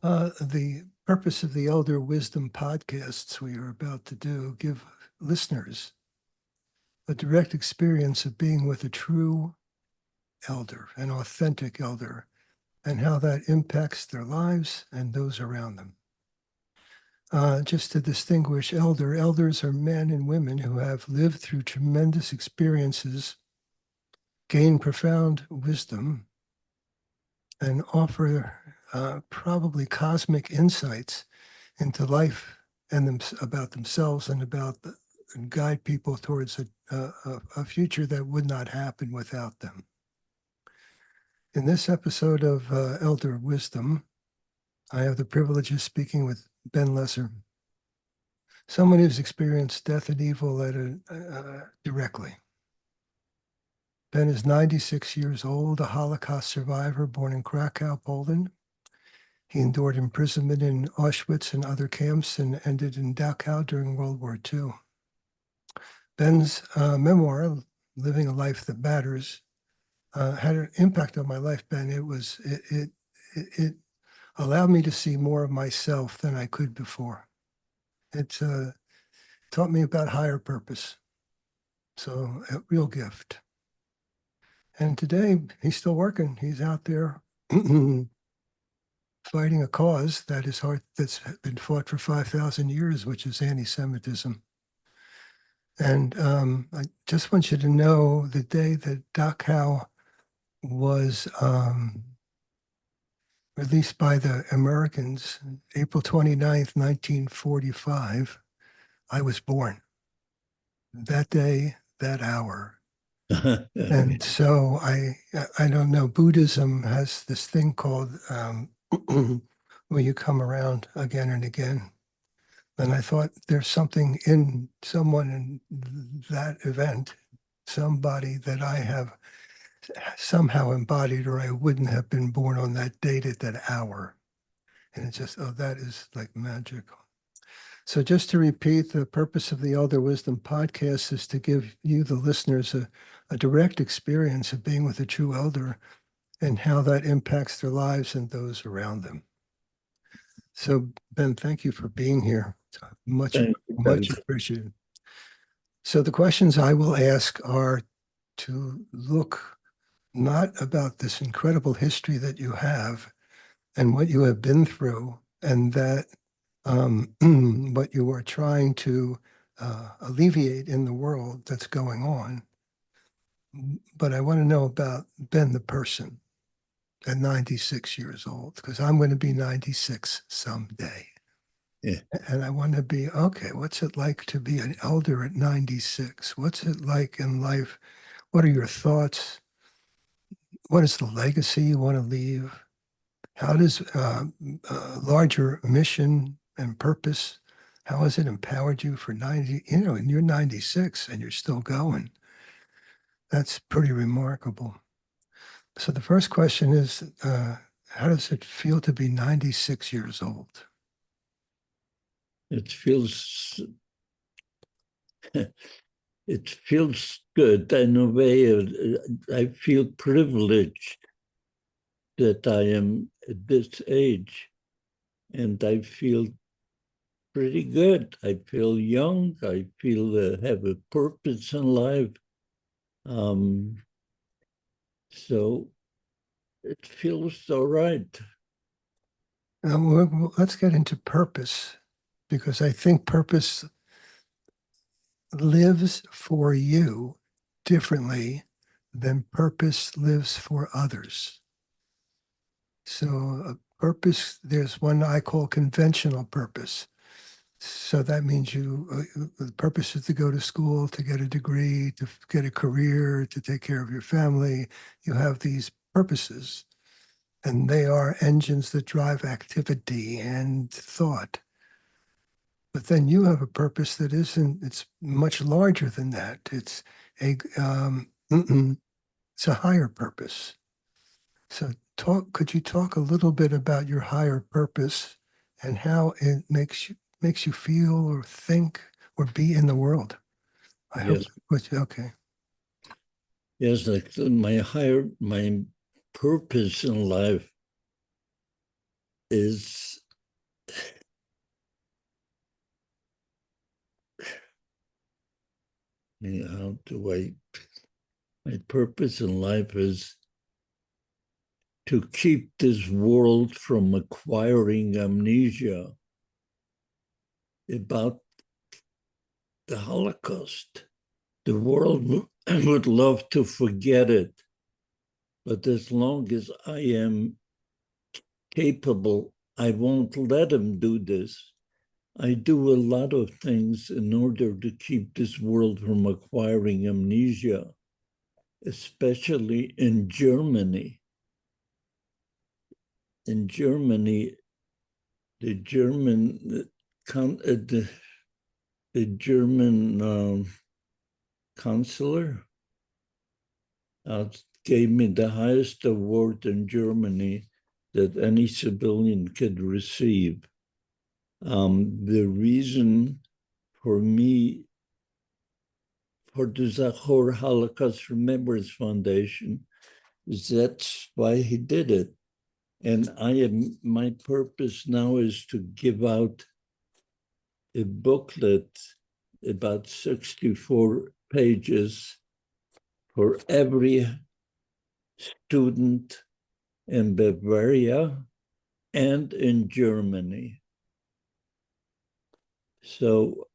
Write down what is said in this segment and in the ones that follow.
The purpose of the Elder Wisdom podcasts we are about to do give listeners a direct experience of being with a true elder, an authentic elder, and how that impacts their lives and those around them. Just to distinguish elders are men and women who have lived through tremendous experiences, gained profound wisdom, and offer probably cosmic insights into life and about themselves and and guide people towards a future that would not happen without them. In this episode of Elder Wisdom, I have the privilege of speaking with Ben Lesser, someone who's experienced death and evil directly. Ben is 96 years old, a Holocaust survivor born in Krakow, Poland. He endured imprisonment in Auschwitz and other camps and ended in Dachau during World War II. Ben's memoir, Living a Life That Matters, had an impact on my life, Ben. It allowed me to see more of myself than I could before. It taught me about higher purpose. So a real gift. And today he's still working. He's out there fighting a cause that's been fought for 5,000 years, which is anti-Semitism. And I just want you to know the day that Dachau was released by the Americans, April 29th, 1945, I was born. That day, that hour. And so I don't know, Buddhism has this thing called where you come around again and again. And I thought there's something in someone in that event, somebody that I have somehow embodied, or I wouldn't have been born on that date at that hour. And it's just, oh, that is like magical. So just to repeat, the purpose of the Elder Wisdom podcast is to give you, the listeners, a direct experience of being with a true elder and how that impacts their lives and those around them. So, Ben, thank you for being here. Much appreciated. So the questions I will ask are to look not about this incredible history that you have and what you have been through, and that what you are trying to alleviate in the world that's going on. But I want to know about Ben the person at 96 years old, because I'm going to be 96 someday. Yeah. And I want to be, okay, what's it like to be an elder at 96? What's it like in life? What are your thoughts? What is the legacy you want to leave? How does larger mission and purpose, how has it empowered you for 90, and you're 96 and you're still going? That's pretty remarkable. So the first question is, how does it feel to be 96 years old? It feels good in a way. I feel privileged that I am at this age, and I feel pretty good. I feel young. I feel have a purpose in life. So it feels all right. Let's get into purpose, because I think purpose lives for you differently than purpose lives for others. So purpose, there's one I call conventional purpose. So that means the purpose is to go to school, to get a degree, to get a career, to take care of your family. You have these purposes, and they are engines that drive activity and thought. But then you have a purpose that it's much larger than that. It's it's a higher purpose. So could you talk a little bit about your higher purpose and how it makes you feel or think or be in the world? I hope. Okay. Yes, like my purpose in life is how do my purpose in life is to keep this world from acquiring amnesia about the Holocaust. The world would love to forget it, but as long as I am capable, I won't let them do this. I do a lot of things in order to keep this world from acquiring amnesia, especially in Germany. In Germany, the German the German counselor gave me the highest award in Germany that any civilian could receive. The reason for me, for the Zachor Holocaust Remembrance Foundation, is that's why he did it. And my purpose now is to give out a booklet about 64 pages for every student in Bavaria and in Germany. So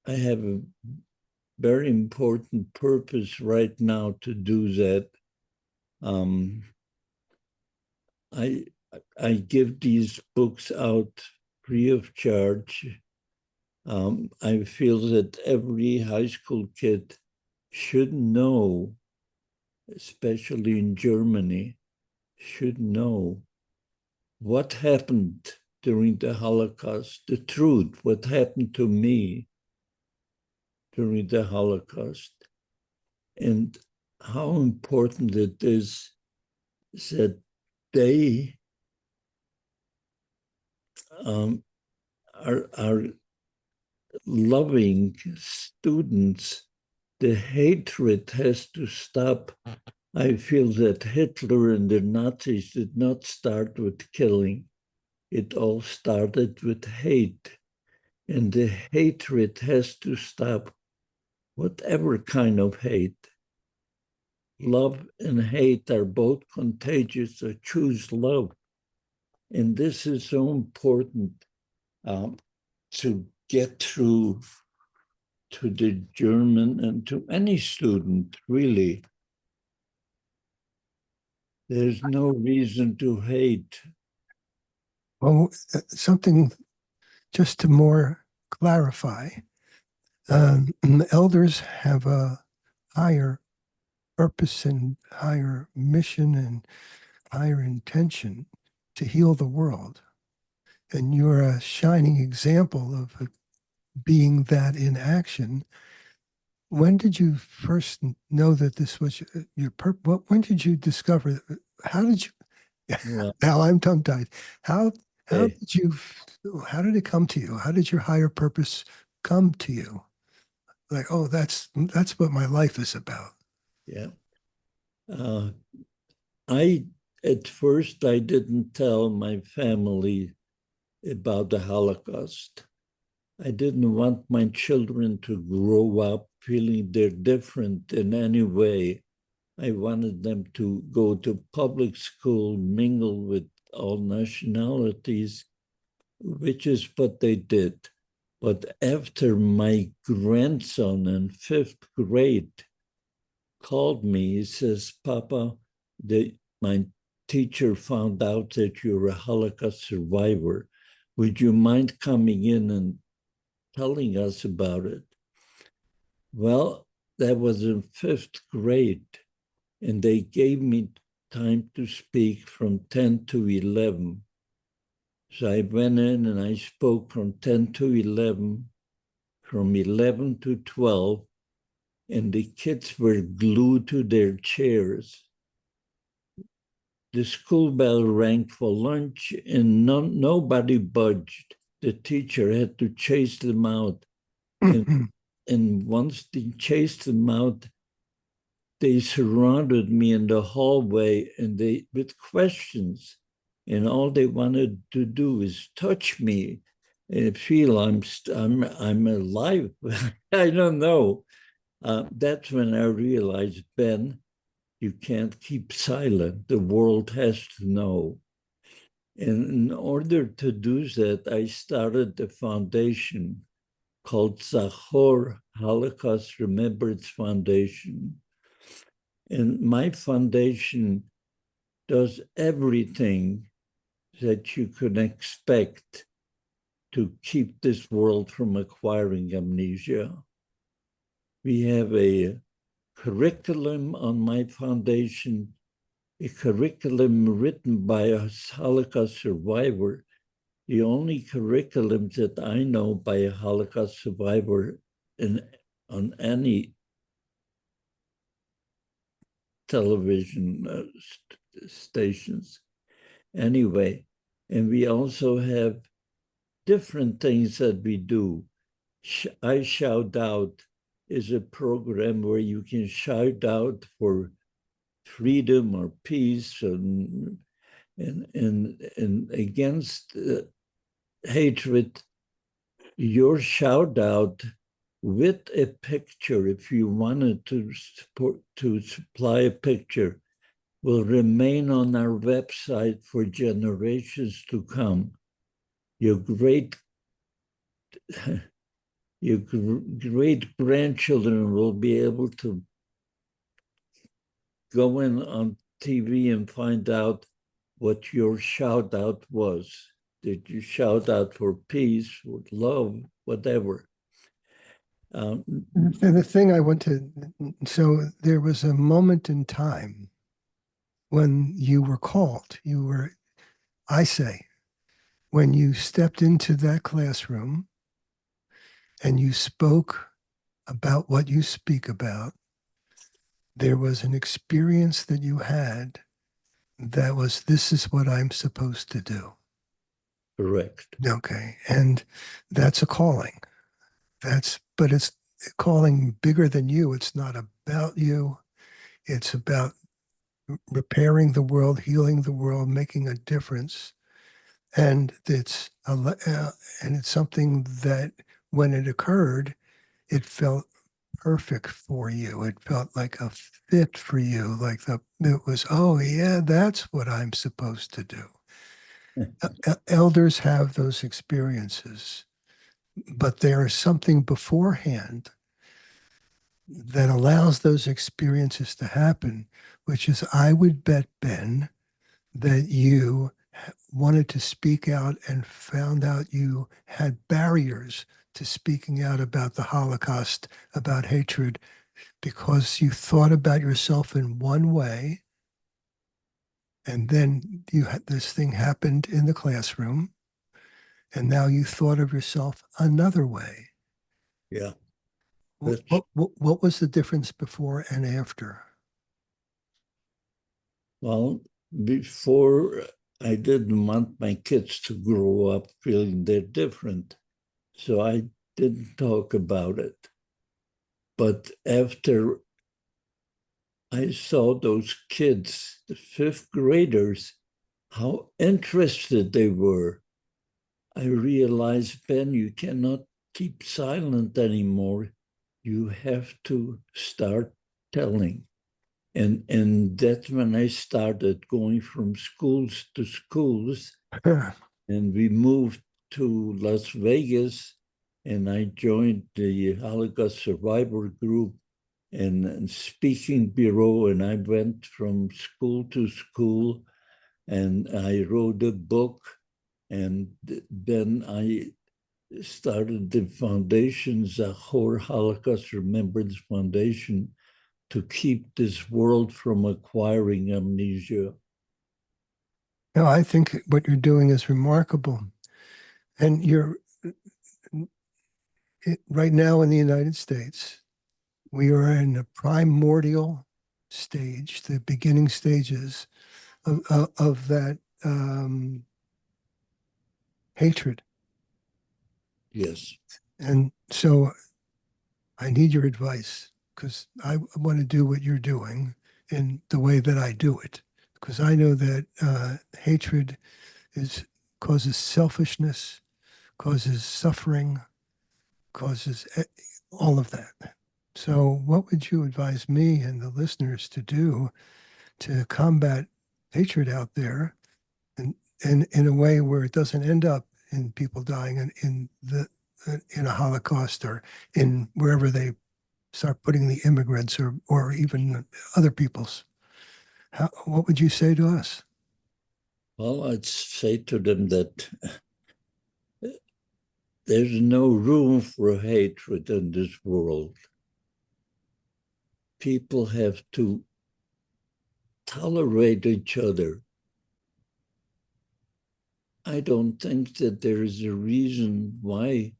I have a very important purpose right now to do that. I give these books out free of charge. I feel that every high school kid should know, especially in Germany, should know what happened during the Holocaust, the truth, what happened to me during the Holocaust, and how important it is that they are loving students. The hatred has to stop. I feel that Hitler and the Nazis did not start with killing. It all started with hate. And the hatred has to stop, whatever kind of hate. Love and hate are both contagious, so choose love. And this is so important to get through to the German and to any student, really. There's no reason to hate. Well, something just to more clarify. Elders have a higher purpose and higher mission and higher intention to heal the world. And you're a shining example of being that in action. When did you first know that this was your purpose? When did you discover? How did you? Well, Now I'm tongue tied. How okay. did you? How did it come to you? How did your higher purpose come to you? Like, oh, that's what my life is about. Yeah. I at first I didn't tell my family about the Holocaust. I didn't want my children to grow up feeling they're different in any way. I wanted them to go to public school, mingle with all nationalities, which is what they did. But after my grandson in fifth grade called me, he says, Papa, my teacher found out that you're a Holocaust survivor. Would you mind coming in and telling us about it? Well, that was in fifth grade, and they gave me time to speak from 10 to 11. So I went in and I spoke from 10 to 11, from 11 to 12, and the kids were glued to their chairs. The school bell rang for lunch and nobody budged. The teacher had to chase them out. And once they chased them out, they surrounded me in the hallway and they with questions. And all they wanted to do is touch me and feel I'm alive. I don't know. That's when I realized, Ben, you can't keep silent. The world has to know. And in order to do that, I started a foundation called Zachor Holocaust Remembrance Foundation. And my foundation does everything that you can expect to keep this world from acquiring amnesia. We have a curriculum on my foundation, a curriculum written by a Holocaust survivor, the only curriculum that I know by a Holocaust survivor on any television stations. Anyway, and we also have different things that we do. I Shout Out is a program where you can shout out for freedom or peace and against hatred. Your shout out with a picture, if you wanted to supply a picture, will remain on our website for generations to come. Your great grandchildren will be able to go in on TV and find out what your shout out was. Did you shout out for peace, for love, whatever? And the thing I want to, so there was a moment in time when you were called. You were, I say, when you stepped into that classroom and you spoke about what you speak about, there was an experience that you had that was, this is what I'm supposed to do. Correct. Okay. And that's a calling. But it's a calling bigger than you. It's not about you. It's about repairing the world, healing the world, making a difference. And it's something that when it occurred, it felt perfect for you. It felt like a fit for you. It was, oh yeah, that's what I'm supposed to do. Elders have those experiences, but there is something beforehand that allows those experiences to happen, which is, I would bet, Ben, that you wanted to speak out and found out you had barriers to speaking out about the Holocaust, about hatred, because you thought about yourself in one way, and then this thing happened in the classroom, and now you thought of yourself another way. Yeah. What was the difference before and after? Well, before I didn't want my kids to grow up feeling they're different, so I didn't talk about it. But after I saw those kids, the fifth graders, how interested they were, I realized, Ben, you cannot keep silent anymore. You have to start telling. And that's when I started going from schools to schools. And we moved to Las Vegas, and I joined the Holocaust Survivor Group and Speaking Bureau, and I went from school to school, and I wrote a book, and then I started the foundation, Zachor Holocaust Remembrance Foundation, to keep this world from acquiring amnesia. No, I think what you're doing is remarkable. And right now in the United States, we are in the primordial stage, the beginning stages of that hatred. Yes. And so I need your advice, because I want to do what you're doing in the way that I do it, because I know that hatred causes selfishness, causes suffering, causes all of that. So, what would you advise me and the listeners to do to combat hatred out there, and in a way where it doesn't end up in people dying in a Holocaust, or in wherever they start putting the immigrants, or even other people's? What would you say to us? Well, I'd say to them that there's no room for hatred in this world. People have to tolerate each other. I don't think that there is a reason why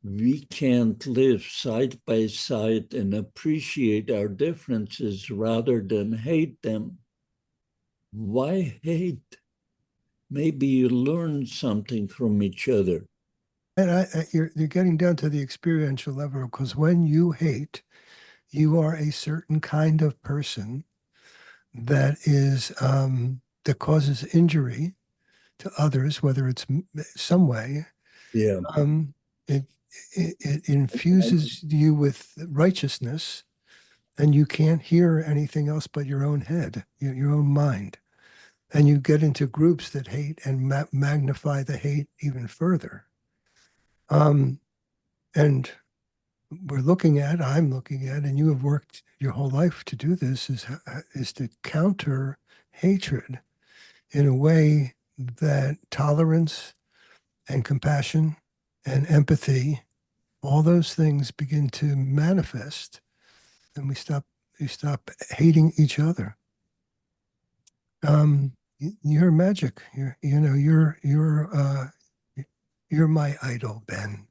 we can't live side by side and appreciate our differences rather than hate them. Why hate? Maybe you learn something from each other. And you're getting down to the experiential level, because when you hate, you are a certain kind of person that causes injury to others, whether it's some way. Yeah. Um, it, it infuses you with righteousness, and you can't hear anything else but your own head, your own mind. And you get into groups that hate and magnify the hate even further. Um, and I'm looking at, and you have worked your whole life to do this, is to counter hatred in a way that tolerance and compassion and empathy, all those things begin to manifest, and we stop hating each other. You're magic. You're my idol, Ben.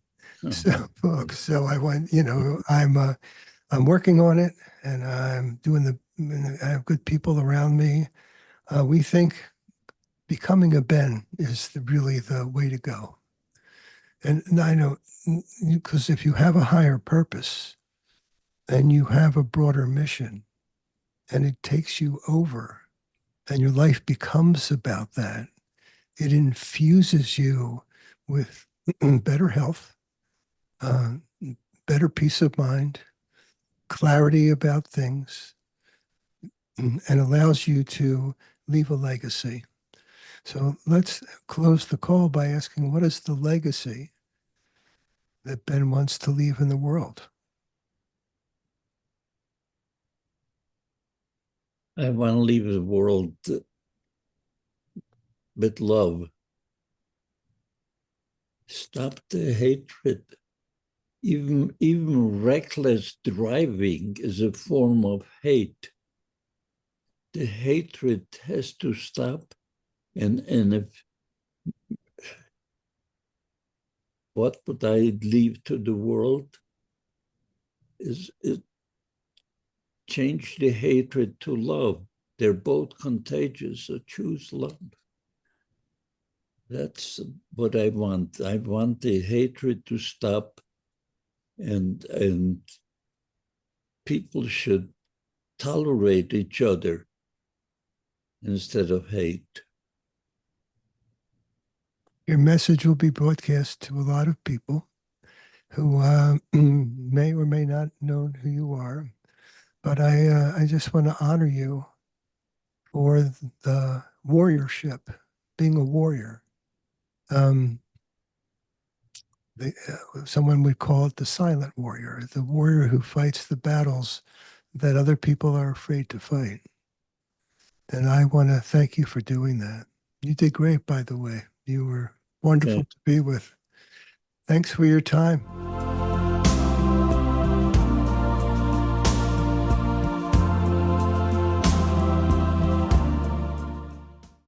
So, folks, so I want, I'm working on it, and I have good people around me. We think becoming a Ben is really the way to go. And I know, because if you have a higher purpose and you have a broader mission, and it takes you over, and your life becomes about that, it infuses you with better health, uh, better peace of mind, clarity about things, and allows you to leave a legacy. So let's close the call by asking, what is the legacy that Ben wants to leave in the world? I want to leave the world with love. Stop the hatred. Even reckless driving is a form of hate. The hatred has to stop. And if what would I leave to the world is it change the hatred to love. They're both contagious, so choose love. That's what I want. I want the hatred to stop, and people should tolerate each other instead of hate. Your message will be broadcast to a lot of people who may or may not know who you are. But I just want to honor you for the warriorship, being a warrior. Um, Someone would call it the silent warrior, the warrior who fights the battles that other people are afraid to fight. And I want to thank you for doing that. You did great, by the way. You were wonderful Okay. to be with. Thanks for your time.